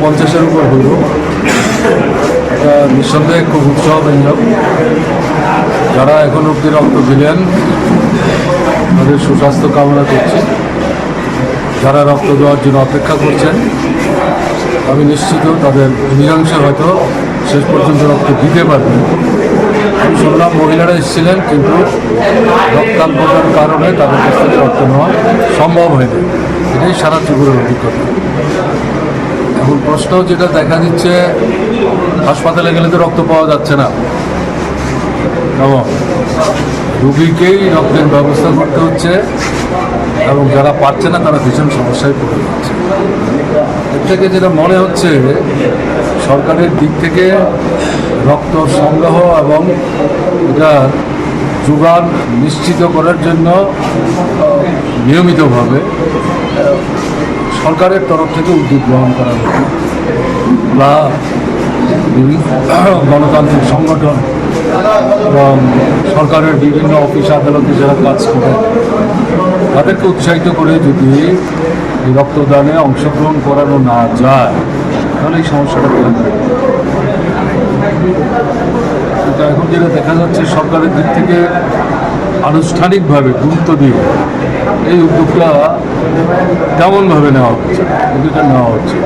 50-এর উপর হলো। এটা নিঃসন্দেহে খুব উৎসাহব্যঞ্জক। যারা এখন অব্দি রক্ত দিলেন তাদের সুস্বাস্থ্য কামনা করছি। যারা রক্ত দেওয়ার জন্য অপেক্ষা করছেন আমি নিশ্চিত তাদের অধিকাংশ হয়তো শেষ পর্যন্ত রক্ত দিতে পারবেন। আমি শুনলাম মহিলারা এসেছিলেন, কিন্তু রক্তাল্পতার কারণে তাদের কাছ থেকে রক্ত নেওয়া সম্ভব হয়নি। এটাই সারা ত্রিপুরার অভিজ্ঞতা। এখন প্রশ্ন যেটা দেখা দিচ্ছে, হাসপাতালে গেলে তো রক্ত পাওয়া যাচ্ছে না, এবং রুগীকেই রক্তের ব্যবস্থা করতে হচ্ছে, এবং যারা পাচ্ছে না তারা ভীষণ সমস্যায় পড়ে যাচ্ছে। এর থেকে যেটা মনে হচ্ছে, সরকারের দিক থেকে রক্ত সংগ্রহ এবং এটার যোগান নিশ্চিত করার জন্য নিয়মিতভাবে সরকারের তরফ থেকে উদ্যোগ গ্রহণ করা হচ্ছে, বা গণতান্ত্রিক সংগঠন এবং সরকারের বিভিন্ন অফিস আদালতে যারা কাজ করে তাদেরকে উৎসাহিত করে যদি এই রক্তদানে অংশগ্রহণ করানো না যায় তাহলে এই সমস্যাটা কেন থাকে। কিন্তু এখন যেটা দেখা যাচ্ছে, সরকারের দিক থেকে আনুষ্ঠানিকভাবে গুরুত্ব দিয়ে এই উদ্যোগটা তেমনভাবে নেওয়া হচ্ছে, কিন্তু এটা নেওয়া হচ্ছে।